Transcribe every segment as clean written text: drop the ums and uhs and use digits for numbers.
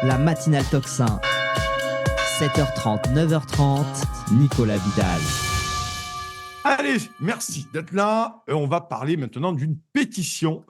La matinale Tocsin. 7h30, 9h30, Nicolas Vidal. Allez, merci d'être là. On va parler maintenant d'une pétition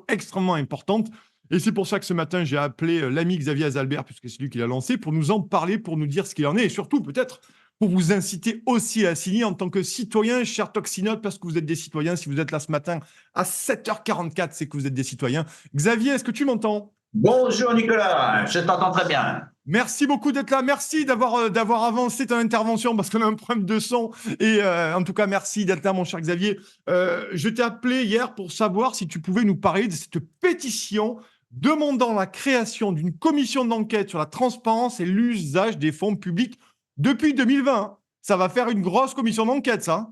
extrêmement importante. Et c'est pour ça que ce matin, j'ai appelé l'ami Xavier Azalbert, puisque c'est lui qui l'a lancé, pour nous en parler, pour nous dire ce qu'il en est, et surtout peut-être pour vous inciter aussi à signer en tant que citoyen, cher Toxinote, parce que vous êtes des citoyens. Si vous êtes là ce matin à 7h44, c'est que vous êtes des citoyens. Xavier, est-ce que tu m'entends ? Bonjour Nicolas, je t'entends très bien. Merci beaucoup d'être là. Merci d'avoir avancé ton intervention parce qu'on a un problème de son. Et en tout cas, merci d'être là, mon cher Xavier. Je t'ai appelé hier pour savoir si tu pouvais nous parler de cette pétition demandant la création d'une commission d'enquête sur la transparence et l'usage des fonds publics depuis 2020. Ça va faire une grosse commission d'enquête, ça.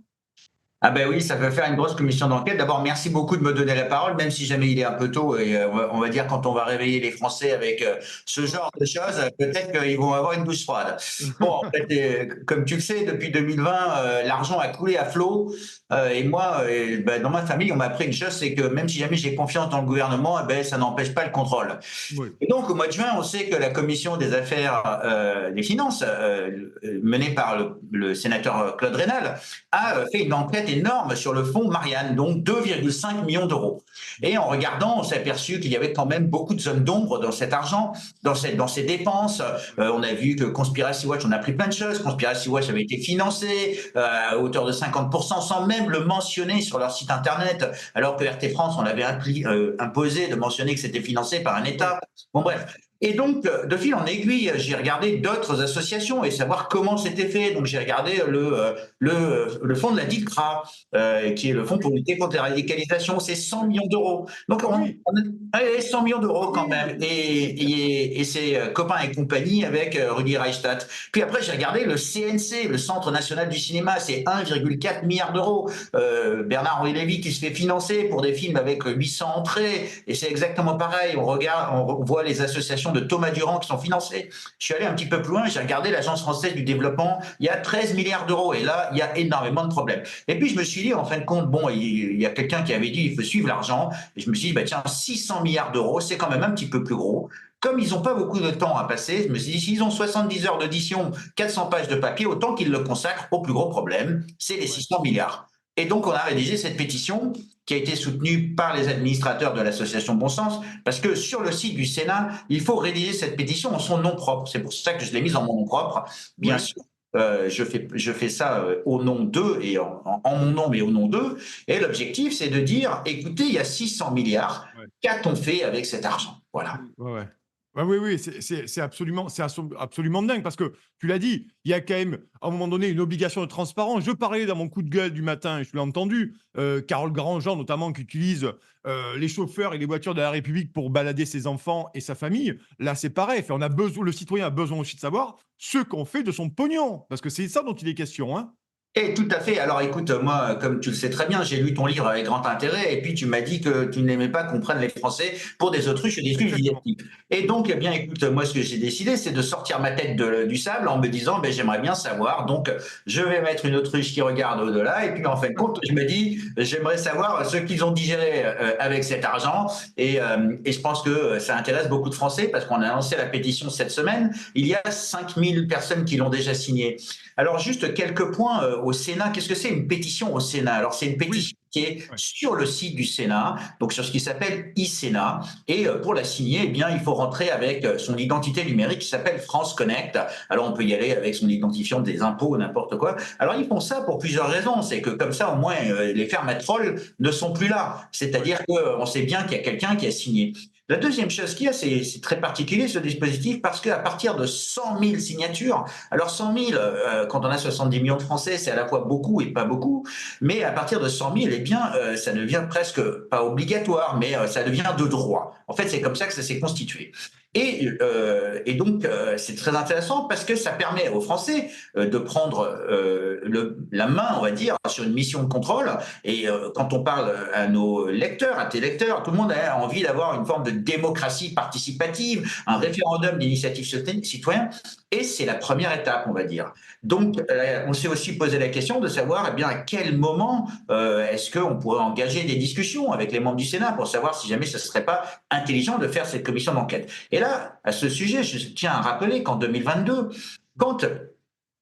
Ah ben oui, ça peut faire une grosse commission d'enquête. D'abord, merci beaucoup de me donner la parole, même si jamais il est un peu tôt. Et on va dire quand on va réveiller les Français avec ce genre de choses, peut-être qu'ils vont avoir une douche froide. Bon, en fait, comme tu le sais, depuis 2020, l'argent a coulé à flot. Et moi, dans ma famille, on m'a appris une chose, c'est que même si jamais j'ai confiance dans le gouvernement, ça n'empêche pas le contrôle. Oui. Et donc, au mois de juin, on sait que la commission des affaires des finances, menée par le sénateur Claude Raynal, a fait une enquête énorme sur le fonds Marianne, donc 2,5 millions d'euros. Et en regardant, on s'est aperçu qu'il y avait quand même beaucoup de zones d'ombre dans cet argent, dans ces dépenses. On a vu que Conspiracy Watch, on a appris plein de choses. Conspiracy Watch avait été financé à hauteur de 50% sans même le mentionner sur leur site internet, alors que RT France, on avait imposé de mentionner que c'était financé par un État. Bon bref. Et donc, de fil en aiguille, j'ai regardé d'autres associations et savoir comment c'était fait. Donc, j'ai regardé le fonds de la DICRA, qui est le fonds pour lutter contre la radicalisation. C'est 100 millions d'euros. Donc, on a 100 millions d'euros quand même. Et c'est copains et compagnie avec Rudi Reichstadt. Puis après, j'ai regardé le CNC, le Centre national du cinéma. C'est 1,4 milliard d'euros. Bernard-Henri Lévy qui se fait financer pour des films avec 800 entrées. Et c'est exactement pareil. On voit les associations de Thomas Durand qui sont financés. Je suis allé un petit peu plus loin, j'ai regardé l'Agence française du développement, il y a 13 milliards d'euros et là, il y a énormément de problèmes. Et puis, je me suis dit, en fin de compte, bon, il y a quelqu'un qui avait dit il faut suivre l'argent. Et je me suis dit, tiens, 600 milliards d'euros, c'est quand même un petit peu plus gros. Comme ils n'ont pas beaucoup de temps à passer, je me suis dit, s'ils ont 70 heures d'audition, 400 pages de papier, autant qu'ils le consacrent au plus gros problème, c'est les 600 milliards. Et donc, on a rédigé cette pétition qui a été soutenue par les administrateurs de l'association Bon Sens, parce que sur le site du Sénat, il faut rédiger cette pétition en son nom propre. C'est pour ça que je l'ai mise en mon nom propre. Bien sûr, je fais ça au nom d'eux et en mon nom, mais au nom d'eux. Et l'objectif, c'est de dire, écoutez, il y a 600 milliards. Qu'a-t-on fait avec cet argent ? Voilà. Ouais. Oui, c'est absolument dingue parce que tu l'as dit, il y a quand même à un moment donné une obligation de transparence. Je parlais dans mon coup de gueule du matin, je l'ai entendu, Carole Grandjean notamment qui utilise les chauffeurs et les voitures de la République pour balader ses enfants et sa famille. Là, c'est pareil. Le citoyen a besoin aussi de savoir ce qu'on fait de son pognon parce que c'est ça dont il est question, hein. Et tout à fait. Alors écoute, moi, comme tu le sais très bien, j'ai lu ton livre avec grand intérêt et puis tu m'as dit que tu n'aimais pas qu'on prenne les Français pour des autruches et des fugitifs. Et donc, eh bien, écoute, moi, ce que j'ai décidé, c'est de sortir ma tête du sable en me disant, j'aimerais bien savoir. Donc, je vais mettre une autruche qui regarde au-delà et puis, en fin de compte, je me dis, j'aimerais savoir ce qu'ils ont digéré avec cet argent et je pense que ça intéresse beaucoup de Français parce qu'on a lancé la pétition cette semaine. Il y a 5000 personnes qui l'ont déjà signée. Alors, juste quelques points au Sénat. Qu'est-ce que c'est une pétition au Sénat ? Alors, c'est une pétition qui est sur le site du Sénat, donc sur ce qui s'appelle e-Sénat. Et pour la signer, eh bien, il faut rentrer avec son identité numérique qui s'appelle France Connect. Alors, on peut y aller avec son identifiant des impôts, n'importe quoi. Alors, ils font ça pour plusieurs raisons. C'est que comme ça, au moins, les fermes à trolls ne sont plus là. C'est-à-dire qu'on sait bien qu'il y a quelqu'un qui a signé. La deuxième chose qu'il y a, c'est très particulier ce dispositif parce qu'à partir de 100 000 signatures, alors 100 000, quand on a 70 millions de Français, c'est à la fois beaucoup et pas beaucoup, mais à partir de 100 000, eh bien, ça devient presque pas obligatoire, mais ça devient de droit. En fait, c'est comme ça que ça s'est constitué. Et donc, c'est très intéressant parce que ça permet aux Français de prendre la main, on va dire, sur une mission de contrôle. Et quand on parle à nos lecteurs, à tes lecteurs, tout le monde a envie d'avoir une forme de démocratie participative, un référendum d'initiative citoyenne. Et c'est la première étape, on va dire. Donc, on s'est aussi posé la question de savoir, eh bien, à quel moment est-ce qu'on pourrait engager des discussions avec les membres du Sénat pour savoir si jamais ce ne serait pas intelligent de faire cette commission d'enquête. Et là, à ce sujet, je tiens à rappeler qu'en 2022, quand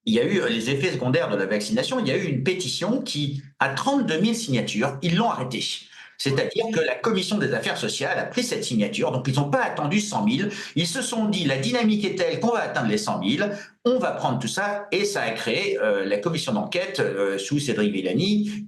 il y a eu les effets secondaires de la vaccination, il y a eu une pétition qui, à 32 000 signatures, ils l'ont arrêtée. C'est-à-dire que la commission des affaires sociales a pris cette signature, donc ils n'ont pas attendu 100 000. Ils se sont dit, la dynamique est telle qu'on va atteindre les 100 000, on va prendre tout ça, et ça a créé la commission d'enquête sous Cédric Villani,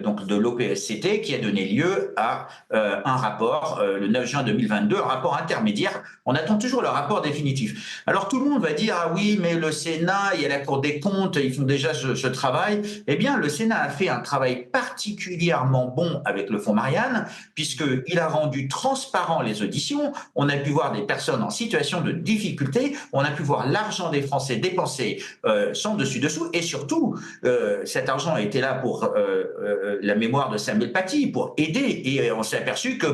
donc de l'OPSCT, qui a donné lieu à un rapport le 9 juin 2022, un rapport intermédiaire. On attend toujours le rapport définitif. Alors tout le monde va dire, ah oui, mais le Sénat, il y a la Cour des comptes, ils font déjà ce travail. Eh bien, le Sénat a fait un travail particulièrement bon avec le Fonds Marianne, puisqu'il a rendu transparent les auditions. On a pu voir des personnes en situation de difficulté, on a pu voir l'argent des Français dépensés sans dessus-dessous, et surtout, cet argent était là pour la mémoire de Samuel Paty, pour aider, et on s'est aperçu que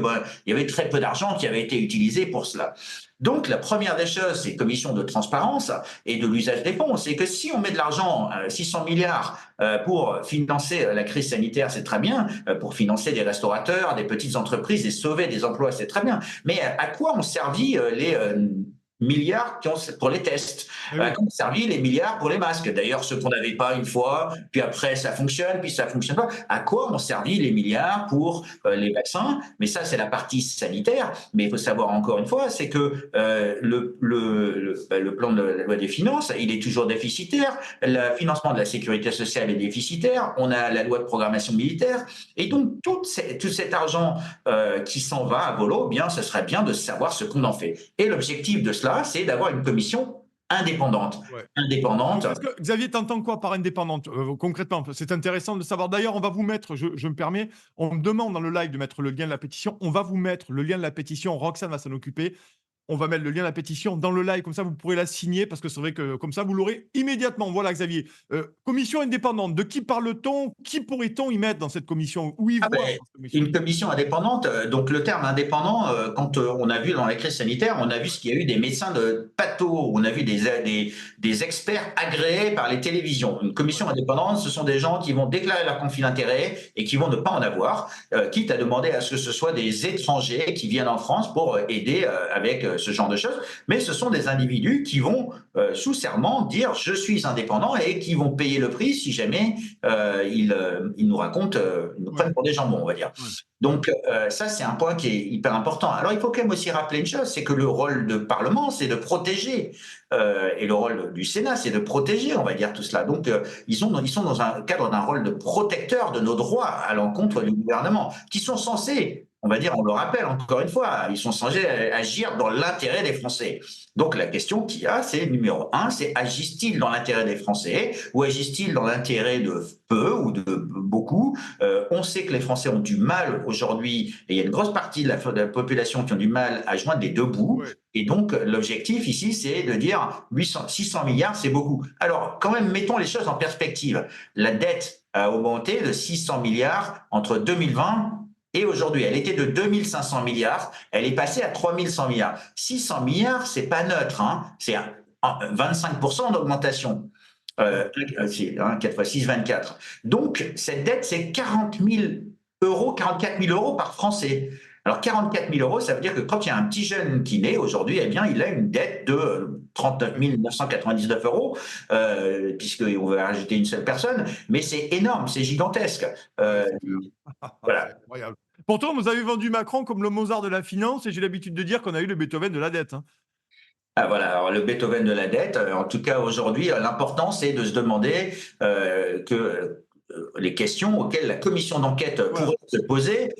il y avait très peu d'argent qui avait été utilisé pour cela. Donc, la première des choses, c'est commission de transparence et de l'usage des fonds. C'est que si on met de l'argent, 600 milliards, pour financer la crise sanitaire, c'est très bien. Pour financer des restaurateurs, des petites entreprises et sauver des emplois, c'est très bien. Mais à quoi ont servi les milliards pour les tests, à quoi ont servi les milliards pour les masques? D'ailleurs, ceux qu'on n'avait pas une fois, puis après ça fonctionne, puis ça fonctionne pas. À quoi ont servi les milliards pour les vaccins? Mais ça, c'est la partie sanitaire. Mais il faut savoir encore une fois, c'est que le plan de la loi des finances, il est toujours déficitaire. Le financement de la sécurité sociale est déficitaire. On a la loi de programmation militaire. Et donc, tout cet argent qui s'en va à volo, bien, ce serait bien de savoir ce qu'on en fait. Et l'objectif de cela, c'est d'avoir une commission indépendante. Indépendante. Parce que, Xavier, t'entends quoi par indépendante concrètement? C'est intéressant de savoir. D'ailleurs, on va vous mettre, je me permets, on me demande dans le live de mettre le lien de la pétition. On va vous mettre le lien de la pétition. Roxane va s'en occuper. On va mettre le lien de la pétition dans le live, comme ça vous pourrez la signer, parce que c'est vrai que comme ça vous l'aurez immédiatement. Voilà, Xavier. Commission indépendante, de qui parle-t-on? Qui pourrait-on y mettre dans cette commission? Une commission indépendante, donc le terme indépendant, quand on a vu dans la crise sanitaire, on a vu ce qu'il y a eu des médecins de pathos, on a vu des experts agréés par les télévisions. Une commission indépendante, ce sont des gens qui vont déclarer leur conflit d'intérêt et qui vont ne pas en avoir, quitte à demander à ce que ce soit des étrangers qui viennent en France pour aider avec ce genre de choses, mais ce sont des individus qui vont sous serment dire je suis indépendant et qui vont payer le prix si jamais ils nous racontent, ils nous prennent pour des jambons, on va dire. Donc ça, c'est un point qui est hyper important. Alors il faut quand même aussi rappeler une chose, c'est que le rôle du Parlement, c'est de protéger, et le rôle du Sénat, c'est de protéger, on va dire, tout cela. Donc ils sont dans un cadre d'un rôle de protecteur de nos droits à l'encontre du gouvernement, qui sont censés, on va dire, on le rappelle encore une fois, ils sont censés agir dans l'intérêt des Français. Donc la question qu'il y a, c'est numéro 1, c'est agissent-ils dans l'intérêt des Français ou agissent-ils dans l'intérêt de peu ou de beaucoup? On sait que les Français ont du mal aujourd'hui, et il y a une grosse partie de la population qui ont du mal à joindre les deux bouts. Et donc l'objectif ici, c'est de dire 600 milliards, c'est beaucoup. Alors quand même, mettons les choses en perspective. La dette a augmenté de 600 milliards entre 2020 et aujourd'hui. Elle était de 2500 milliards, elle est passée à 3100 milliards. 600 milliards, c'est pas neutre, hein. C'est 25% d'augmentation. 4 x 6, 24. Donc, cette dette, c'est 44 000 euros par Français. Alors, 44 000 euros, ça veut dire que quand il y a un petit jeune qui naît aujourd'hui, eh bien, il a une dette de 39 999 euros, puisqu'on va rajouter une seule personne, mais c'est énorme, c'est gigantesque. Voilà. Incroyable. Pourtant, vous avez vendu Macron comme le Mozart de la finance, et j'ai l'habitude de dire qu'on a eu le Beethoven de la dette. Hein. Ah, voilà, alors le Beethoven de la dette, en tout cas aujourd'hui, l'important c'est de se demander les questions auxquelles la commission d'enquête pourrait se poser,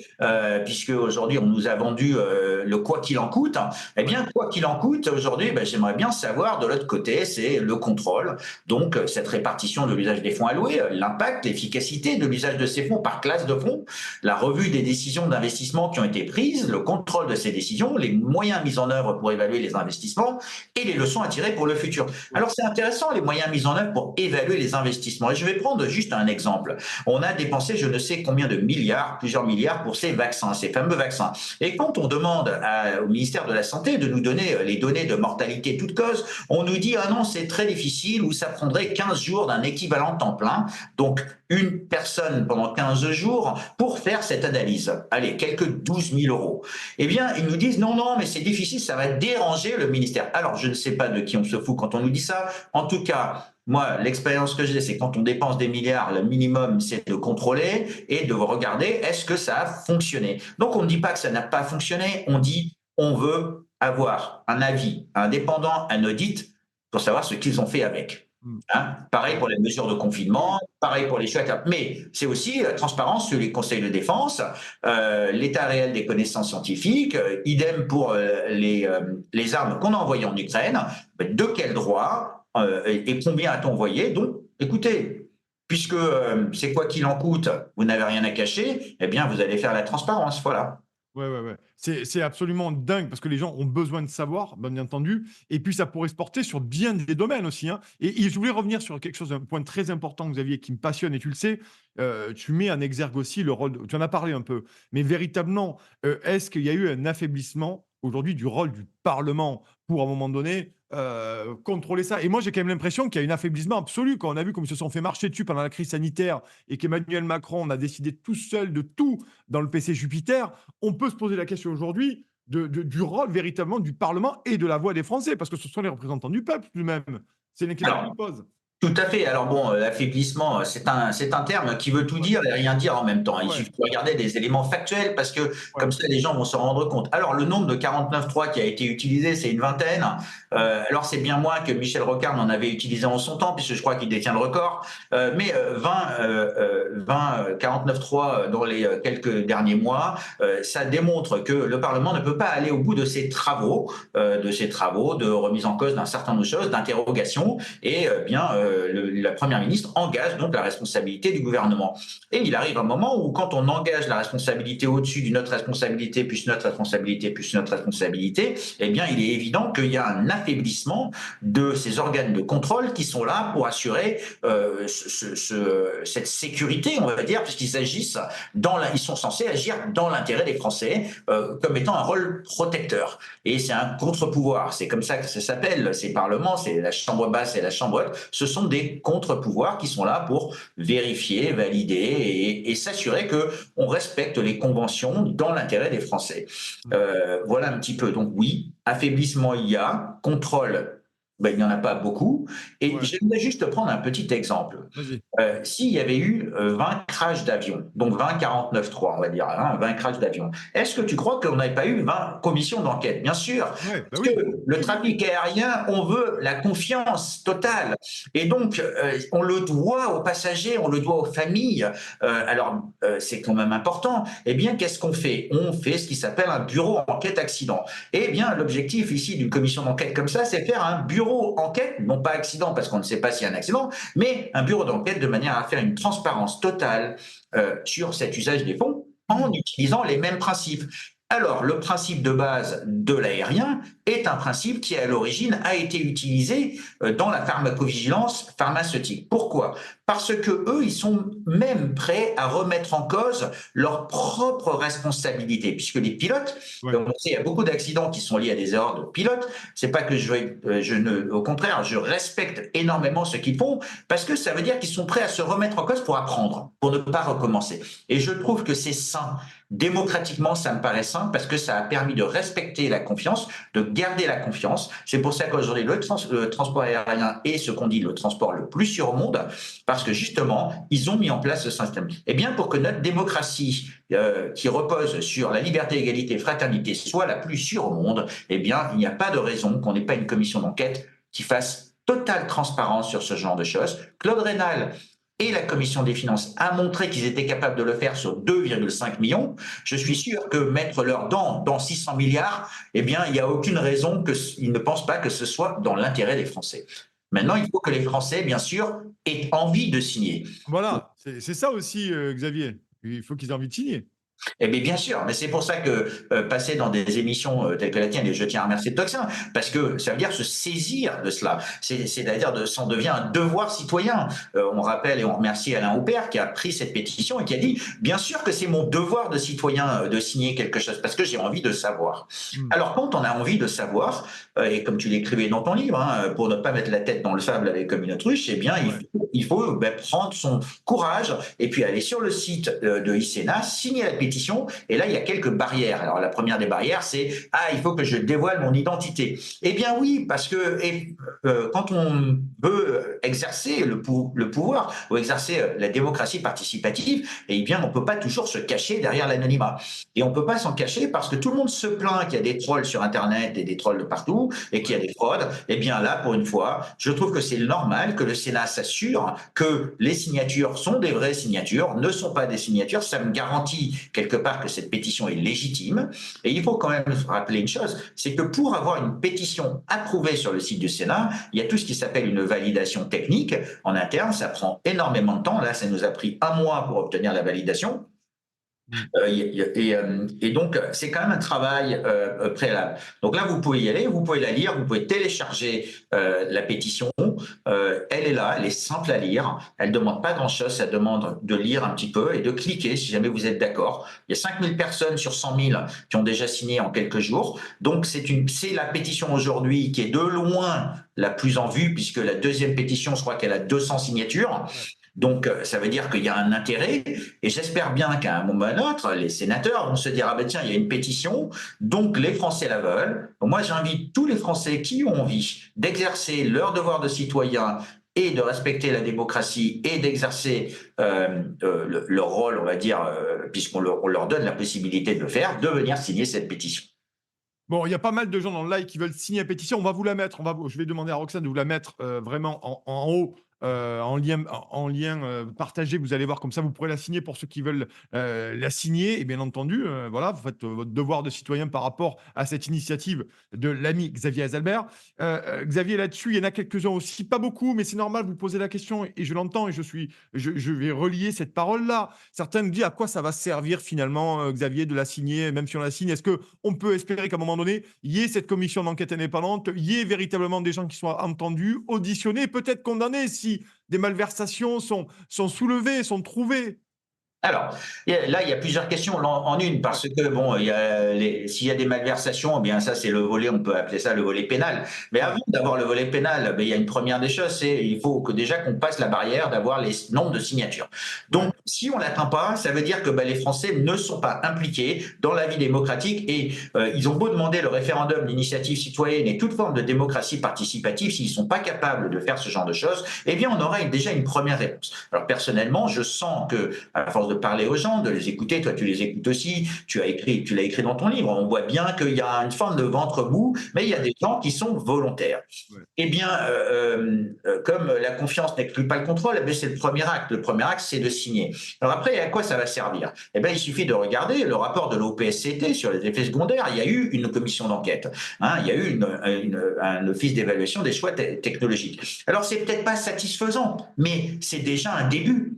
puisque aujourd'hui on nous a vendu le quoi qu'il en coûte. Eh bien, quoi qu'il en coûte, aujourd'hui, j'aimerais bien savoir de l'autre côté, c'est le contrôle, donc cette répartition de l'usage des fonds alloués, l'impact, l'efficacité de l'usage de ces fonds par classe de fonds, la revue des décisions d'investissement qui ont été prises, le contrôle de ces décisions, les moyens mis en œuvre pour évaluer les investissements et les leçons à tirer pour le futur. Alors c'est intéressant les moyens mis en œuvre pour évaluer les investissements, et je vais prendre juste un exemple. exemple, on a dépensé je ne sais combien de milliards, plusieurs milliards pour ces vaccins, ces fameux vaccins. Et quand on demande au ministère de la Santé de nous donner les données de mortalité toute cause, on nous dit « Ah non, c'est très difficile » ou « Ça prendrait 15 jours d'un équivalent temps plein ». Donc, une personne pendant 15 jours pour faire cette analyse. Allez, quelques 12 000 euros. Eh bien, ils nous disent « Non, mais c'est difficile, ça va déranger le ministère ». Alors, je ne sais pas de qui on se fout quand on nous dit ça. En tout cas, moi, l'expérience que j'ai, c'est quand on dépense des milliards, le minimum, c'est de contrôler et de regarder est-ce que ça a fonctionné. Donc, on ne dit pas que ça n'a pas fonctionné, on dit on veut avoir un avis indépendant, un audit, pour savoir ce qu'ils ont fait avec. Hein, pareil pour les mesures de confinement, pareil pour les choix. Mais c'est aussi la transparence sur les conseils de défense, l'état réel des connaissances scientifiques, idem pour les armes qu'on a envoyées en Ukraine, de quel droit et combien a-t-on envoyé. Donc, écoutez, puisque c'est quoi qu'il en coûte, vous n'avez rien à cacher, eh bien, vous allez faire la transparence, voilà. Ouais. C'est absolument dingue parce que les gens ont besoin de savoir, bien entendu. Et puis, ça pourrait se porter sur bien des domaines aussi, hein. Et je voulais revenir sur quelque chose, un point très important, Xavier, qui me passionne, et tu le sais. Tu mets en exergue aussi le rôle, tu en as parlé un peu, mais véritablement, est-ce qu'il y a eu un affaiblissement aujourd'hui du rôle du Parlement pour, à un moment donné, contrôler ça? Et moi, j'ai quand même l'impression qu'il y a un affaiblissement absolu. Quand on a vu comme ils se sont fait marcher dessus pendant la crise sanitaire et qu'Emmanuel Macron a décidé tout seul de tout dans le PC Jupiter, on peut se poser la question aujourd'hui du rôle véritablement du Parlement et de la voix des Français, parce que ce sont les représentants du peuple lui-même. C'est l'inquiétude Alors, qu'il pose. tout à fait. Alors bon, l'affaiblissement, c'est un terme qui veut tout dire et rien dire en même temps. Il Ouais, suffit de regarder des éléments factuels parce que ouais. comme ça, les gens vont se rendre compte. Alors, le nombre de 49.3 qui a été utilisé, c'est une vingtaine. Alors, c'est bien moins que Michel Rocard n'en avait utilisé en son temps, puisque je crois qu'il détient le record. Mais 20 49.3 dans les quelques derniers mois, ça démontre que le Parlement ne peut pas aller au bout de ses travaux, de remise en cause d'un certain nombre de choses, d'interrogation, et la Première ministre engage donc la responsabilité du gouvernement. Et il arrive un moment où quand on engage la responsabilité au-dessus d'une autre responsabilité, plus une autre responsabilité, plus une autre responsabilité, eh bien il est évident qu'il y a un affaiblissement de ces organes de contrôle qui sont là pour assurer cette sécurité, on va dire, puisqu'ils agissent ils sont censés agir dans l'intérêt des Français comme étant un rôle protecteur. Et c'est un contre-pouvoir, c'est comme ça que ça s'appelle, ces parlements, c'est la chambre basse et la chambre haute, ce sont des contre-pouvoirs qui sont là pour vérifier, valider et s'assurer qu'on respecte les conventions dans l'intérêt des Français. Voilà un petit peu. Donc oui, affaiblissement il y a, contrôle, il n'y en a pas beaucoup. Et Ouais. j'aimerais juste prendre un petit exemple. Vas-y. S'il y avait eu 20 crashs d'avions, donc 20 49.3, on va dire, 20 crashs d'avions, est-ce que tu crois qu'on n'avait pas eu 20 commissions d'enquête? Bien sûr, Ouais, parce oui. que le trafic aérien, on veut la confiance totale. Et donc, on le doit aux passagers, on le doit aux familles. C'est quand même important. Eh bien, qu'est-ce qu'on fait? On fait ce qui s'appelle un bureau enquête accident. Eh bien, l'objectif ici d'une commission d'enquête comme ça, c'est faire un bureau enquête, non pas accident parce qu'on ne sait pas s'il y a un accident, mais un bureau d'enquête de manière à faire une transparence totale sur cet usage des fonds en utilisant les mêmes principes. Alors, le principe de base de l'aérien est un principe qui, à l'origine, a été utilisé dans la pharmacovigilance pharmaceutique. Pourquoi? Parce que eux, ils sont même prêts à remettre en cause leur propre responsabilité, puisque les pilotes, comme on sait, il y a beaucoup d'accidents qui sont liés à des erreurs de pilotes. C'est pas que au contraire, je respecte énormément ce qu'ils font, parce que ça veut dire qu'ils sont prêts à se remettre en cause pour apprendre, pour ne pas recommencer. Et je trouve que c'est sain. Démocratiquement, ça me paraît sain parce que ça a permis de respecter la confiance, de garder la confiance. C'est pour ça qu'aujourd'hui, le transport aérien est ce qu'on dit le transport le plus sûr au monde, parce que justement, ils ont mis en place ce système. Eh bien, pour que notre démocratie, qui repose sur la liberté, égalité, fraternité, soit la plus sûre au monde, eh bien, il n'y a pas de raison qu'on n'ait pas une commission d'enquête qui fasse totale transparence sur ce genre de choses. Claude Raynal et la Commission des finances a montré qu'ils étaient capables de le faire sur 2,5 millions. Je suis sûr que mettre leurs dents dans 600 milliards, eh bien, il n'y a aucune raison qu'ils ne pensent pas que ce soit dans l'intérêt des Français. Maintenant, il faut que les Français, bien sûr, aient envie de signer. Voilà, c'est ça aussi, Xavier. Il faut qu'ils aient envie de signer. Eh bien, sûr, mais c'est pour ça que passer dans des émissions telles que la tienne, et je tiens à remercier Toxin, parce que ça veut dire se saisir de cela. C'est-à-dire ça en devient un devoir citoyen. On rappelle et on remercie Alain Houpert qui a pris cette pétition et qui a dit, bien sûr que c'est mon devoir de citoyen de signer quelque chose, parce que j'ai envie de savoir. Alors quand on a envie de savoir, et comme tu l'écrivais dans ton livre, hein, pour ne pas mettre la tête dans le sable avec comme une autruche, eh bien il faut prendre son courage et puis aller sur le site de ICENA, signer la pétition. Et là, il y a quelques barrières. Alors, la première des barrières, c'est « Ah, il faut que je dévoile mon identité ». Eh bien oui, parce que quand on veut exercer le pouvoir ou exercer la démocratie participative, eh bien, on ne peut pas toujours se cacher derrière l'anonymat. Et on ne peut pas s'en cacher parce que tout le monde se plaint qu'il y a des trolls sur Internet et des trolls de partout et qu'il y a des fraudes. Eh bien là, pour une fois, je trouve que c'est normal que le Sénat s'assure que les signatures sont des vraies signatures, ne sont pas des signatures. Ça me garantit quelque part que cette pétition est légitime. Et il faut quand même rappeler une chose, c'est que pour avoir une pétition approuvée sur le site du Sénat, il y a tout ce qui s'appelle une validation technique. En interne, ça prend énormément de temps. Là, ça nous a pris 1 mois pour obtenir la validation. Et donc, c'est quand même un travail préalable. Donc là, vous pouvez y aller, vous pouvez la lire, vous pouvez télécharger la pétition. Elle est là, elle est simple à lire. Elle ne demande pas grand-chose, ça demande de lire un petit peu et de cliquer si jamais vous êtes d'accord. Il y a 5000 personnes sur 100 000 qui ont déjà signé en quelques jours. Donc, c'est la pétition aujourd'hui qui est de loin la plus en vue, puisque la deuxième pétition, je crois qu'elle a 200 signatures. Donc, ça veut dire qu'il y a un intérêt, et j'espère bien qu'à un moment ou à un autre, les sénateurs vont se dire « Ah ben tiens, il y a une pétition, donc les Français la veulent ». Moi, j'invite tous les Français qui ont envie d'exercer leur devoir de citoyen et de respecter la démocratie et d'exercer leur rôle, on va dire, puisqu'on leur donne la possibilité de le faire, de venir signer cette pétition. Bon, il y a pas mal de gens dans le live qui veulent signer la pétition. On va vous la mettre. Je vais demander à Roxane de vous la mettre vraiment en haut, en lien partagé. Vous allez voir comme ça, vous pourrez la signer pour ceux qui veulent la signer. Et bien entendu, voilà, vous faites votre devoir de citoyen par rapport à cette initiative de l'ami Xavier Azalbert. Xavier, là-dessus, il y en a quelques-uns aussi, pas beaucoup, mais c'est normal. Vous posez la question et je l'entends et je vais relier cette parole-là. Certains me disent à quoi ça va servir finalement, Xavier, de la signer, même si on la signe. Est-ce qu'on peut espérer qu'à un moment donné, il y ait cette commission d'enquête indépendante, il y ait véritablement des gens qui soient entendus, auditionnés, peut-être condamnés si des malversations sont soulevées, sont trouvées? Alors, là, il y a plusieurs questions en une, parce que, bon, s'il y a des malversations, eh bien, ça, c'est le volet, on peut appeler ça le volet pénal. Mais avant d'avoir le volet pénal, il y a une première des choses, c'est il faut déjà qu'on passe la barrière d'avoir les nombres de signatures. Donc, si on l'atteint pas, ça veut dire que les Français ne sont pas impliqués dans la vie démocratique et ils ont beau demander le référendum, l'initiative citoyenne et toute forme de démocratie participative, s'ils sont pas capables de faire ce genre de choses, eh bien, on aura déjà une première réponse. Alors, personnellement, je sens que, à force de parler aux gens, de les écouter, toi tu les écoutes aussi, tu l'as écrit dans ton livre, on voit bien qu'il y a une forme de ventre mou, mais il y a des gens qui sont volontaires. Ouais. Eh bien, comme la confiance n'exclut pas le contrôle, c'est le premier acte. Le premier acte, c'est de signer. Alors après, à quoi ça va servir? Eh bien, il suffit de regarder le rapport de l'OPSCT sur les effets secondaires. Il y a eu une commission d'enquête. Il y a eu un office d'évaluation des choix technologiques. Alors, c'est peut-être pas satisfaisant, mais c'est déjà un début.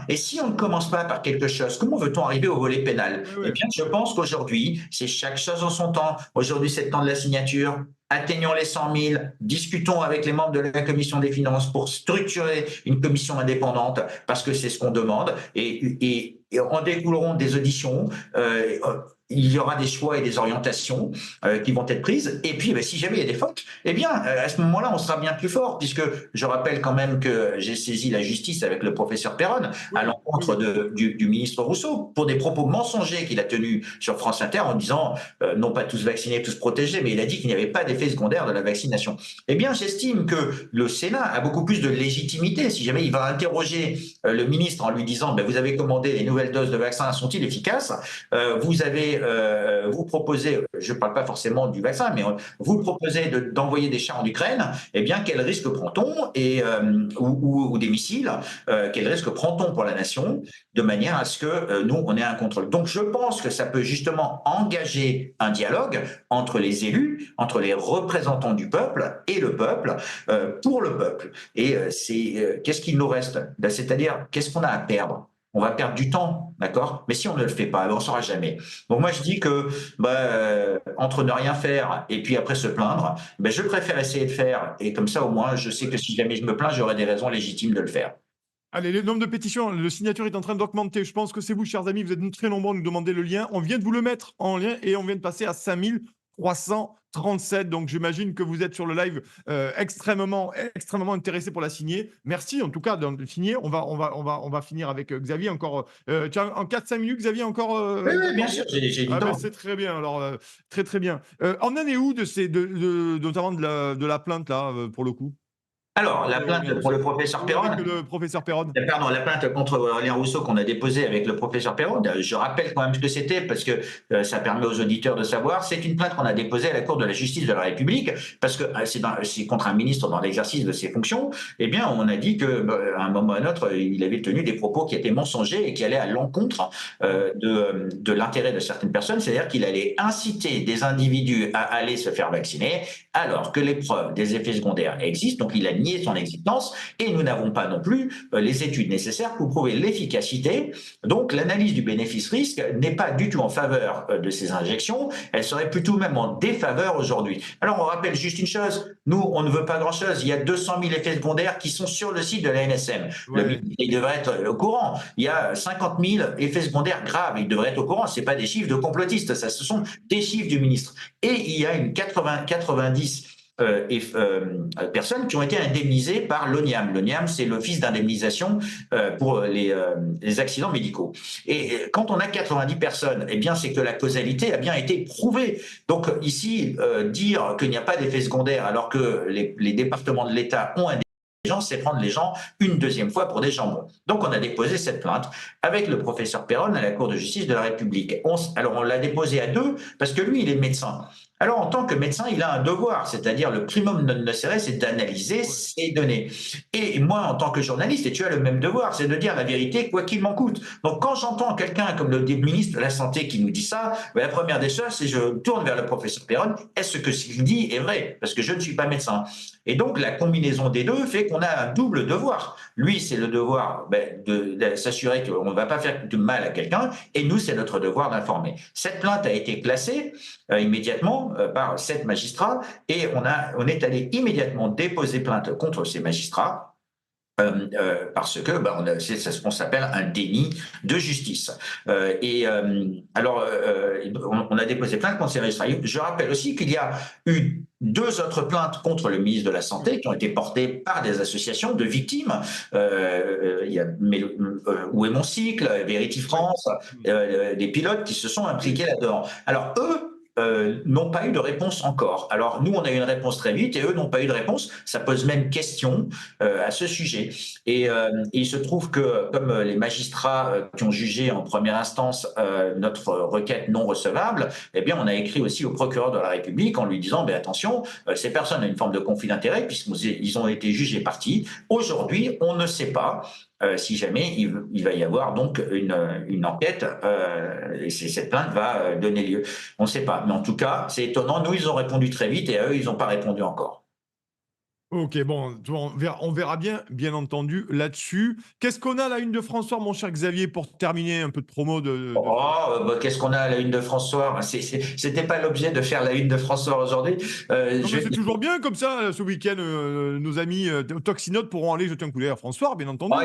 Et si on ne commence pas par quelque chose, comment veut-on arriver au volet pénal? Eh bien, je pense qu'aujourd'hui, c'est chaque chose en son temps. Aujourd'hui, c'est le temps de la signature. Atteignons les 100 000, discutons avec les membres de la commission des finances pour structurer une commission indépendante, parce que c'est ce qu'on demande, et en découleront des auditions. Il y aura des choix et des orientations qui vont être prises. Et puis, si jamais il y a des fautes, eh bien, à ce moment-là, on sera bien plus fort, puisque je rappelle quand même que j'ai saisi la justice avec le professeur Perron à l'encontre du ministre Rousseau pour des propos mensongers qu'il a tenus sur France Inter en disant non pas tous vaccinés, tous protégés, mais il a dit qu'il n'y avait pas d'effet secondaire de la vaccination. Eh bien, j'estime que le Sénat a beaucoup plus de légitimité. Si jamais il va interroger le ministre en lui disant vous avez commandé les nouvelles doses de vaccins, sont-ils efficaces? Vous proposez, je ne parle pas forcément du vaccin, mais vous proposez d'envoyer des chars en Ukraine, eh bien, quel risque prend-on ou des missiles, quel risque prend-on pour la nation, de manière à ce que nous, on ait un contrôle. Donc, je pense que ça peut justement engager un dialogue entre les élus, entre les représentants du peuple et le peuple, pour le peuple. Et qu'est-ce qu'il nous reste? C'est-à-dire, qu'est-ce qu'on a à perdre? on va perdre du temps, d'accord? Mais si on ne le fait pas, on ne saura jamais. Donc moi, je dis que entre ne rien faire et puis après se plaindre, je préfère essayer de faire, et comme ça, au moins, je sais que si jamais je me plains, j'aurai des raisons légitimes de le faire. Allez, le nombre de pétitions, le signature est en train d'augmenter. Je pense que c'est vous, chers amis, vous êtes très nombreux à nous demander le lien. On vient de vous le mettre en lien et on vient de passer à 5337. Donc, j'imagine que vous êtes sur le live extrêmement intéressé pour la signer. Merci en tout cas de signer. On va finir avec Xavier encore. Tiens, en 4-5 minutes, Xavier, encore. Oui, bien sûr, j'ai du temps. C'est très bien. Alors, très, très bien. On en est où notamment de la plainte, là, pour le coup? Alors, la plainte pour le professeur Perron. Avec le professeur Perron. Pardon, la plainte contre Aurélien Rousseau qu'on a déposée avec le professeur Perron, je rappelle quand même ce que c'était parce que ça permet aux auditeurs de savoir. C'est une plainte qu'on a déposée à la Cour de la justice de la République parce que c'est contre un ministre dans l'exercice de ses fonctions. Eh bien, on a dit qu'à un moment ou à un autre, il avait tenu des propos qui étaient mensongers et qui allaient à l'encontre de l'intérêt de certaines personnes, c'est-à-dire qu'il allait inciter des individus à aller se faire vacciner alors que les preuves des effets secondaires existent. Donc, il a nié son existence et nous n'avons pas non plus les études nécessaires pour prouver l'efficacité. Donc, l'analyse du bénéfice-risque n'est pas du tout en faveur de ces injections. Elle serait plutôt même en défaveur aujourd'hui. Alors, on rappelle juste une chose. Nous, on ne veut pas grand-chose. Il y a 200 000 effets secondaires qui sont sur le site de l'ANSM. Ouais. Le ministre, il devrait être au courant. Il y a 50 000 effets secondaires graves. Il devrait être au courant. Ce n'est pas des chiffres de complotistes. Ça, ce sont des chiffres du ministre. Et il y a une 90 personnes qui ont été indemnisées par l'ONIAM. L'ONIAM, c'est l'Office d'indemnisation pour les accidents médicaux. Et quand on a 90 personnes, eh bien, c'est que la causalité a bien été prouvée. Donc ici, dire qu'il n'y a pas d'effet secondaire alors que les départements de l'État ont un gens, c'est prendre les gens une deuxième fois pour des jambons. Donc, on a déposé cette plainte avec le professeur Perron à la Cour de justice de la République. Alors, on l'a déposé à deux parce que lui, il est médecin. Alors, en tant que médecin, il a un devoir, c'est-à-dire le primum non nocere, c'est d'analyser ces données. Et moi, en tant que journaliste, et tu as le même devoir, c'est de dire la vérité, quoi qu'il m'en coûte. Donc, quand j'entends quelqu'un comme le ministre de la Santé qui nous dit ça, la première des choses, c'est je tourne vers le professeur Perron, est-ce que ce qu'il dit est vrai? Parce que je ne suis pas médecin. Et donc, la combinaison des deux fait qu'on a un double devoir. Lui, c'est le devoir de s'assurer qu'on ne va pas faire de mal à quelqu'un, et nous, c'est notre devoir d'informer. Cette plainte a été classée immédiatement par 7 magistrats, et on est allé immédiatement déposer plainte contre ces magistrats. Parce que on s'appelle un déni de justice. Alors, on a déposé plainte contre ces magistrats. Je rappelle aussi qu'il y a eu 2 autres plaintes contre le ministre de la Santé qui ont été portées par des associations de victimes. Il y a Où est mon cycle, Verity France, des pilotes qui se sont impliqués là-dedans. Alors, eux, n'ont pas eu de réponse encore. Alors, nous, on a eu une réponse très vite et eux n'ont pas eu de réponse. Ça pose même question à ce sujet. Et il se trouve que, comme les magistrats qui ont jugé en première instance notre requête non recevable, eh bien, on a écrit aussi au procureur de la République en lui disant, attention, ces personnes ont une forme de conflit d'intérêt puisqu'ils ont été jugés partis. Aujourd'hui, on ne sait pas si jamais il va y avoir donc une enquête et cette plainte va donner lieu. On ne sait pas. Mais en tout cas, c'est étonnant. Nous, ils ont répondu très vite et à eux, ils n'ont pas répondu encore. Ok, bon, on verra bien entendu, là-dessus. Qu'est-ce qu'on a à la une de François, mon cher Xavier, pour terminer un peu de promo qu'est-ce qu'on a à la une de François? C'était pas l'objet de faire la une de François aujourd'hui. C'est toujours bien comme ça, ce week-end, nos amis Toxinotes pourront aller jeter un coup d'œil à François, bien entendu.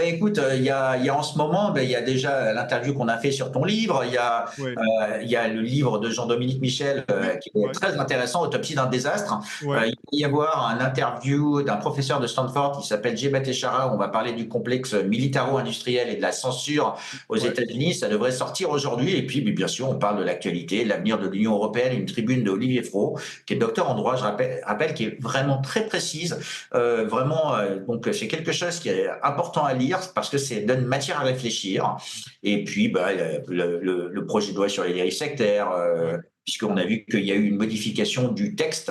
Écoute, il y a en ce moment, il y a déjà l'interview qu'on a fait sur ton livre, il y a le livre de Jean-Dominique Michel qui est très intéressant, Autopsie d'un désastre. Il va y avoir un interview d'un professeur de Stanford qui s'appelle Jebbat Eshara. On va parler du complexe militaro-industriel et de la censure aux États-Unis. Ça devrait sortir aujourd'hui. Et puis, bien sûr, on parle de l'actualité, l'avenir de l'Union européenne, une tribune de Olivier Fraud, qui est docteur en droit, je rappelle, qui est vraiment très précise. Donc, c'est quelque chose qui est important à lire parce que ça donne matière à réfléchir. Et puis, le projet de loi sur les dérives sectaires, puisqu'on a vu qu'il y a eu une modification du texte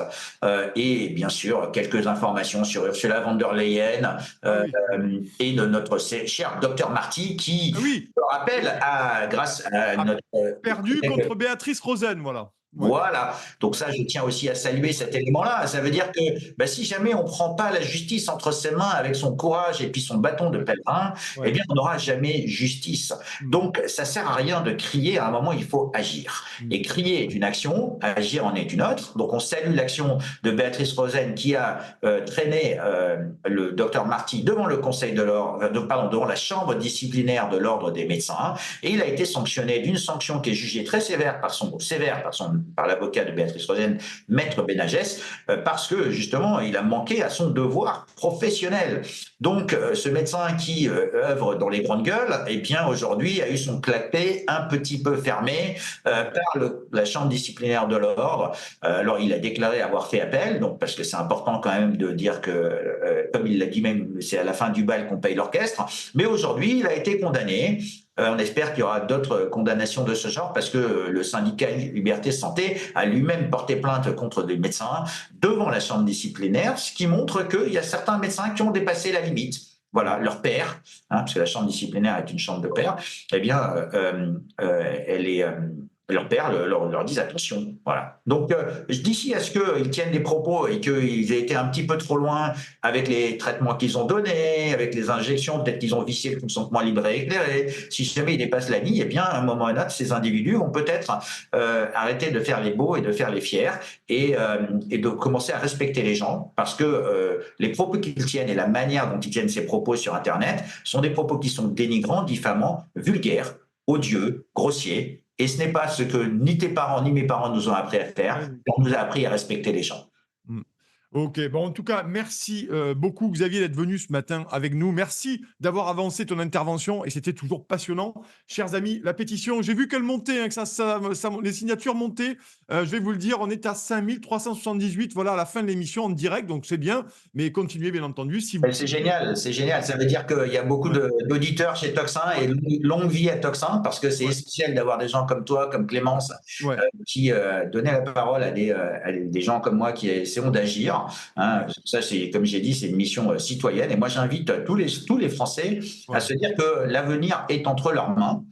et bien sûr quelques informations sur Ursula von der Leyen et de notre cher docteur Marty qui, je le rappelle, grâce à notre perdu contre Béatrice Rosen, voilà. Ouais. Voilà. Donc ça, je tiens aussi à saluer cet élément-là. Ça veut dire que si jamais on ne prend pas la justice entre ses mains avec son courage et puis son bâton de pèlerin, eh Ouais. bien, on n'aura jamais justice. Mm. Donc, ça sert à rien de crier. À un moment, il faut agir. Mm. Et crier est une action, agir en est une autre. Donc, on salue l'action de Béatrice Rosen qui a traîné le docteur Marty devant le Conseil de l'ordre, devant la chambre disciplinaire de l'ordre des médecins, et il a été sanctionné d'une sanction qui est jugée très sévère par l'avocat de Béatrice Rosen, maître Benagès, parce que justement il a manqué à son devoir professionnel. Donc ce médecin qui œuvre dans les grandes gueules, eh bien aujourd'hui a eu son clapet un petit peu fermé par la chambre disciplinaire de l'ordre. Alors il a déclaré avoir fait appel, donc parce que c'est important quand même de dire que, comme il l'a dit même, c'est à la fin du bal qu'on paye l'orchestre. Mais aujourd'hui, il a été condamné. On espère qu'il y aura d'autres condamnations de ce genre parce que le syndicat Liberté Santé a lui-même porté plainte contre des médecins devant la chambre disciplinaire, ce qui montre qu'il y a certains médecins qui ont dépassé la limite. Voilà, leur père, parce que la chambre disciplinaire est une chambre de père, eh bien, leur père leur disent attention. Voilà. Donc, d'ici à ce qu'ils tiennent des propos et qu'ils aient été un petit peu trop loin avec les traitements qu'ils ont donnés, avec les injections, peut-être qu'ils ont vicié le consentement libre et éclairé. Si jamais ils dépassent la ligne, eh bien, à un moment ou à un autre, ces individus vont peut-être arrêter de faire les beaux et de faire les fiers et de commencer à respecter les gens parce que les propos qu'ils tiennent et la manière dont ils tiennent ces propos sur Internet sont des propos qui sont dénigrants, diffamants, vulgaires, odieux, grossiers. Et ce n'est pas ce que ni tes parents ni mes parents nous ont appris à faire. On nous a appris à respecter les gens. Mm. Ok, bon, en tout cas, merci beaucoup Xavier d'être venu ce matin avec nous. Merci d'avoir avancé ton intervention et c'était toujours passionnant. Chers amis, la pétition, j'ai vu qu'elle montait, que les signatures montaient. Je vais vous le dire, on est à 5378, voilà, à la fin de l'émission en direct, donc c'est bien. Mais continuez, bien entendu. Si vous... C'est génial, c'est génial. Ça veut dire qu'il y a beaucoup d'auditeurs chez Toxin et longue vie à Toxin parce que c'est essentiel d'avoir des gens comme toi, comme Clémence, Ouais. qui donnaient la parole à des gens comme moi qui essaieront d'agir. Hein. Ça, c'est comme j'ai dit, c'est une mission citoyenne. Et moi, j'invite tous les Français à se dire que l'avenir est entre leurs mains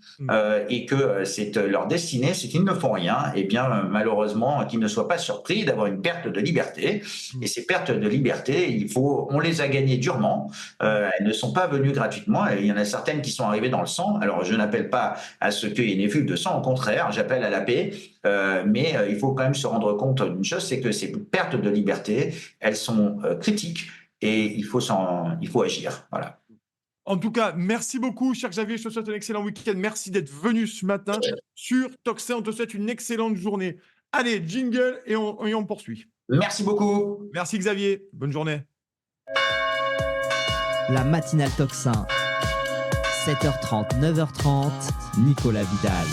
et que c'est leur destinée. C'est qu'ils ne font rien. Et bien, malheureusement, qu'ils ne soient pas surpris d'avoir une perte de liberté. Et ces pertes de liberté, on les a gagnées durement. Elles ne sont pas venues gratuitement. Et il y en a certaines qui sont arrivées dans le sang. Alors, je n'appelle pas à ce qu'il y ait une effluve de sang. Au contraire, j'appelle à la paix. Mais il faut quand même se rendre compte d'une chose, c'est que ces pertes de liberté, elles sont critiques et il faut agir. Voilà. En tout cas, merci beaucoup, cher Xavier. Je te souhaite un excellent week-end. Merci d'être venu ce matin sur Toxin. On te souhaite une excellente journée. Allez, jingle et on poursuit. Merci beaucoup. Merci Xavier. Bonne journée. La matinale Toxin. 7h30, 9h30. Nicolas Vidal.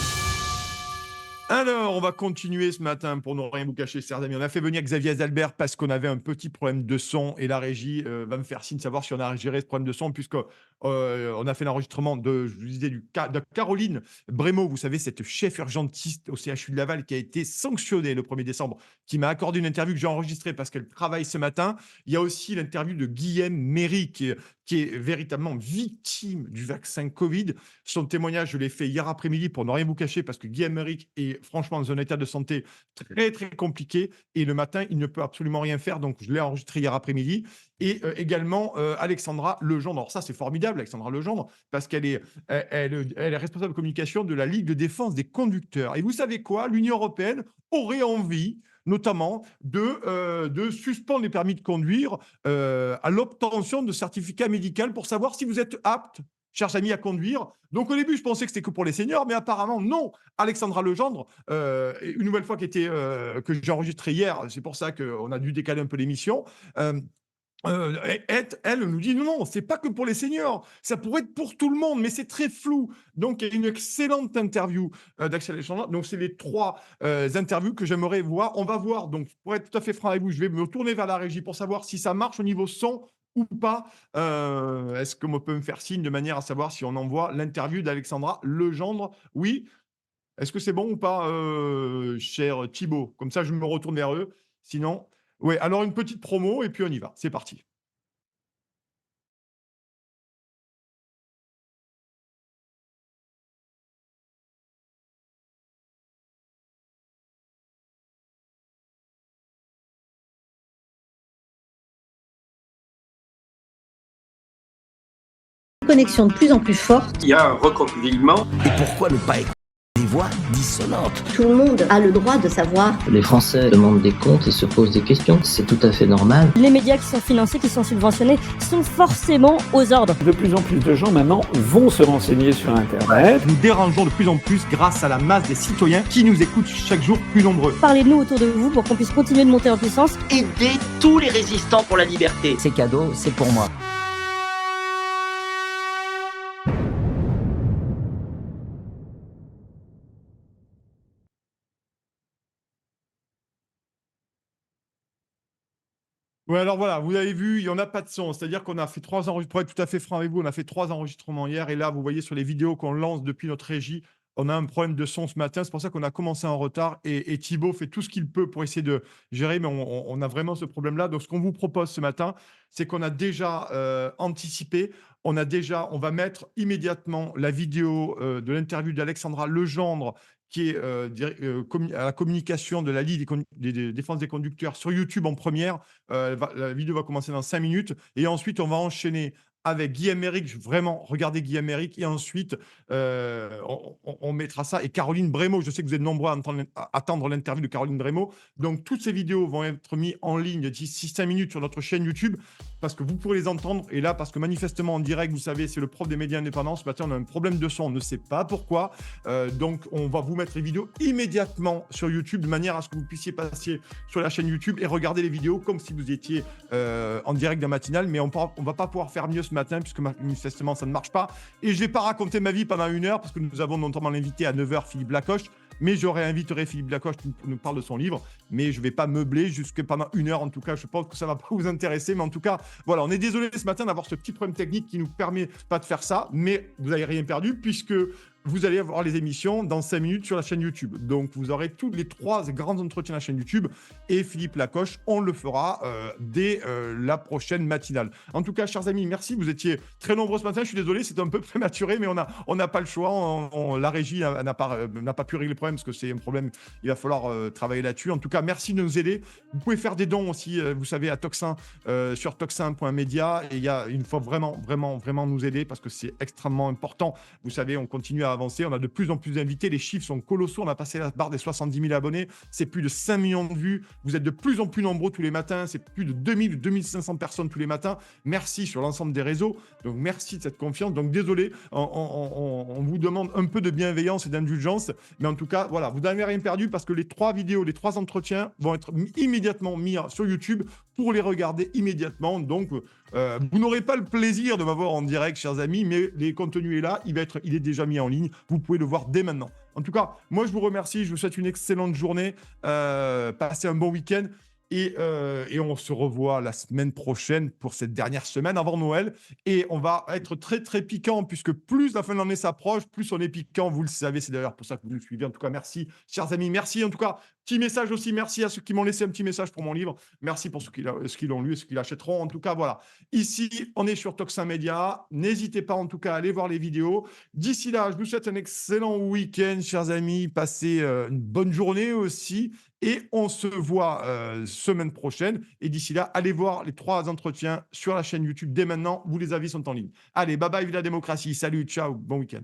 Alors, on va continuer ce matin pour ne rien vous cacher, chers amis. On a fait venir Xavier Azalbert parce qu'on avait un petit problème de son et la régie va me faire signe de savoir si on a géré ce problème de son puisque on a fait l'enregistrement de Caroline Brémaud, vous savez, cette chef urgentiste au CHU de Laval qui a été sanctionnée le 1er décembre, qui m'a accordé une interview que j'ai enregistrée parce qu'elle travaille ce matin. Il y a aussi l'interview de Guillaume Méry qui est véritablement victime du vaccin Covid. Son témoignage, je l'ai fait hier après-midi pour ne rien vous cacher parce que Guillaume Méry est franchement dans un état de santé très, très compliqué et le matin, il ne peut absolument rien faire. Donc, je l'ai enregistré hier après-midi. Et également, Alexandra Legendre. Alors ça, c'est formidable, Alexandra Legendre, parce qu'elle est responsable de communication de la Ligue de défense des conducteurs. Et vous savez quoi? L'Union européenne aurait envie notamment de suspendre les permis de conduire à l'obtention de certificats médicaux pour savoir si vous êtes apte, chers amis, à conduire. Donc au début, je pensais que c'était que pour les seniors, mais apparemment non. Alexandra Legendre, une nouvelle fois que j'ai enregistré hier, c'est pour ça qu'on a dû décaler un peu l'émission, elle nous dit non, c'est pas que pour les seniors, ça pourrait être pour tout le monde, mais c'est très flou. Donc, il y a une excellente interview d'Axel Alexandra. Donc, c'est les trois interviews que j'aimerais voir. On va voir, donc, pour être tout à fait franc avec vous, je vais me tourner vers la régie pour savoir si ça marche au niveau son ou pas. Est-ce qu'on peut me faire signe de manière à savoir si on envoie l'interview d'Alexandra Legendre? Oui. Est-ce que c'est bon ou pas, cher Thibaut? Comme ça, je me retourne vers eux. Sinon, oui, alors une petite promo et puis on y va. C'est parti. connexion de plus en plus forte. Il y a un recroquevillement. Et pourquoi ne pas écouter des voix dissonantes? Tout le monde a le droit de savoir. Les Français demandent des comptes et se posent des questions. C'est tout à fait normal. Les médias qui sont financés, qui sont subventionnés, sont forcément aux ordres. De plus en plus de gens maintenant vont se renseigner sur Internet. Nous dérangeons de plus en plus grâce à la masse des citoyens qui nous écoutent chaque jour plus nombreux. Parlez de nous autour de vous pour qu'on puisse continuer de monter en puissance. Aider tous les résistants pour la liberté. C'est cadeau, c'est pour moi. Ouais, alors voilà, vous avez vu, il n'y en a pas de son. C'est-à-dire qu'on a fait 3 enregistrements, pour être tout à fait franc avec vous, on a fait 3 enregistrements hier. Et là, vous voyez sur les vidéos qu'on lance depuis notre régie, on a un problème de son ce matin. C'est pour ça qu'on a commencé en retard. Et Thibaut fait tout ce qu'il peut pour essayer de gérer, mais on a vraiment ce problème-là. Donc, ce qu'on vous propose ce matin, c'est qu'on a déjà anticipé. On va mettre immédiatement la vidéo de l'interview d'Alexandra Legendre, qui est à la communication de la Ligue des défenses des conducteurs sur YouTube en première. La vidéo va commencer dans 5 minutes. Et ensuite, on va enchaîner avec Guillaume Éric. Vraiment, regardez Guillaume Éric. Et ensuite, on mettra ça. Et Caroline Brémaud, je sais que vous êtes nombreux à attendre l'interview de Caroline Brémaud. Donc, toutes ces vidéos vont être mises en ligne d'ici 5 minutes sur notre chaîne YouTube, parce que vous pourrez les entendre. Et là, parce que manifestement, en direct, vous savez, c'est le prof des médias indépendants. Ce matin, on a un problème de son. On ne sait pas pourquoi. Donc, on va vous mettre les vidéos immédiatement sur YouTube, de manière à ce que vous puissiez passer sur la chaîne YouTube et regarder les vidéos comme si vous étiez en direct d'un matinal. Mais on ne va pas pouvoir faire mieux ce matin, puisque manifestement, ça ne marche pas. Et je ne vais pas raconter ma vie pendant 1 heure, parce que nous avons notamment l'invité à 9h, Philippe Lacoste. Mais je réinviterai Philippe Lacoste qui nous parle de son livre. Mais je ne vais pas meubler jusque pendant 1 heure. En tout cas, je pense que ça ne va pas vous intéresser. Mais en tout cas, voilà, on est désolé ce matin d'avoir ce petit problème technique qui ne nous permet pas de faire ça. Mais vous n'avez rien perdu, puisque vous allez avoir les émissions dans 5 minutes sur la chaîne YouTube. Donc, vous aurez tous les 3 grands entretiens de la chaîne YouTube. Et Philippe Lacoste, on le fera dès la prochaine matinale. En tout cas, chers amis, merci. Vous étiez très nombreux ce matin. Je suis désolé, c'est un peu prématuré, mais on n'a pas le choix. La régie n'a pas pu régler le problème, parce que c'est un problème. Il va falloir travailler là-dessus. En tout cas, merci de nous aider. Vous pouvez faire des dons aussi, vous savez, à Toxin, sur toxin.media. Et il faut vraiment nous aider, parce que c'est extrêmement important. Vous savez, on continue à avancer. On a de plus en plus d'invités. Les chiffres sont colossaux. On a passé la barre des 70 000 abonnés. C'est plus de 5 millions de vues. Vous êtes de plus en plus nombreux tous les matins. C'est plus de 2000, 2500 personnes tous les matins. Merci sur l'ensemble des réseaux. Donc, merci de cette confiance. Donc, désolé, on vous demande un peu de bienveillance et d'indulgence. Mais en tout cas, voilà, vous n'avez rien perdu, parce que les 3 vidéos, les 3 entretiens vont être immédiatement mis sur YouTube pour les regarder immédiatement. Donc, vous n'aurez pas le plaisir de m'avoir en direct, chers amis, mais les contenus est là. Il est déjà mis en ligne. Vous pouvez le voir dès maintenant. En tout cas, moi, je vous remercie. Je vous souhaite une excellente journée. Passez un bon week-end. Et on se revoit la semaine prochaine pour cette dernière semaine avant Noël. Et on va être très, très piquant, puisque plus la fin de l'année s'approche, plus on est piquant. Vous le savez, c'est d'ailleurs pour ça que vous nous suivez. En tout cas, merci, chers amis. Merci. En tout cas, petit message aussi. Merci à ceux qui m'ont laissé un petit message pour mon livre. Merci pour ceux qui l'ont lu et ceux qui l'achèteront. En tout cas, voilà. Ici, on est sur Toxin Media. N'hésitez pas, en tout cas, à aller voir les vidéos. D'ici là, je vous souhaite un excellent week-end, chers amis. Passez une bonne journée aussi. Et on se voit semaine prochaine. Et d'ici là, allez voir les 3 entretiens sur la chaîne YouTube dès maintenant. Les avis sont en ligne. Allez, bye bye, vive la démocratie. Salut, ciao, bon week-end.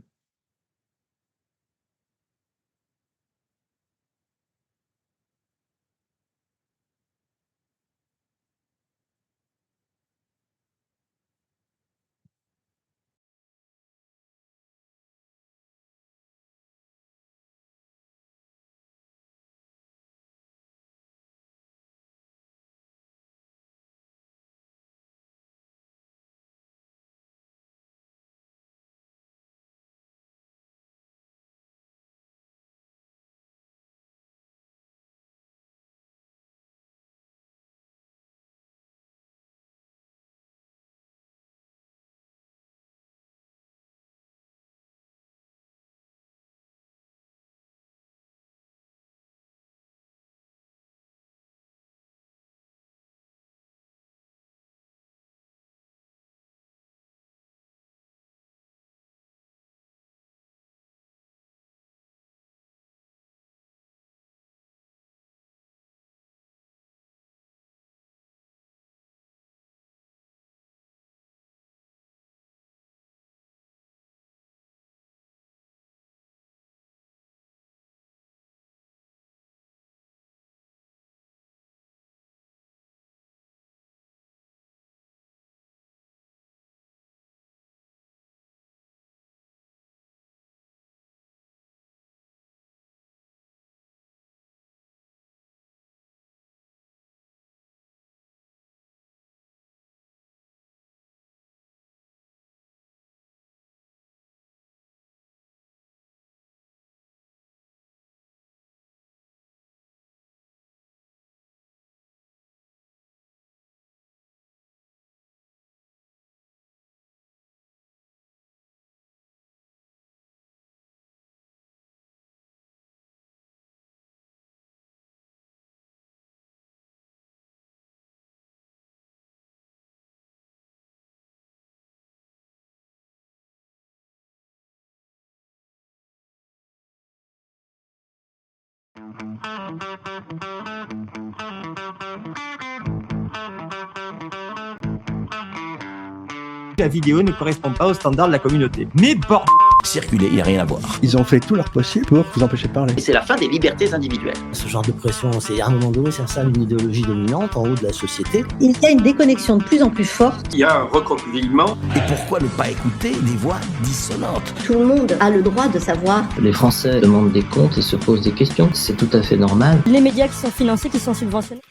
La vidéo ne correspond pas aux standards de la communauté. Mais bordel, Circuler, il n'y a rien à voir. Ils ont fait tout leur possible pour vous empêcher de parler. Et c'est la fin des libertés individuelles. Ce genre de pression, c'est à un moment donné, c'est ça une idéologie dominante en haut de la société. Il y a une déconnexion de plus en plus forte. il y a un recroquevillement. Et pourquoi ne pas écouter des voix dissonantes? Tout le monde a le droit de savoir. Les Français demandent des comptes et se posent des questions. C'est tout à fait normal. Les médias qui sont financés, qui sont subventionnés.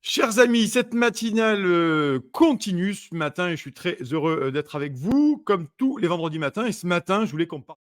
Chers amis, cette matinale continue ce matin et je suis très heureux d'être avec vous, comme tous les vendredis matins. Et ce matin, je voulais qu'on parle.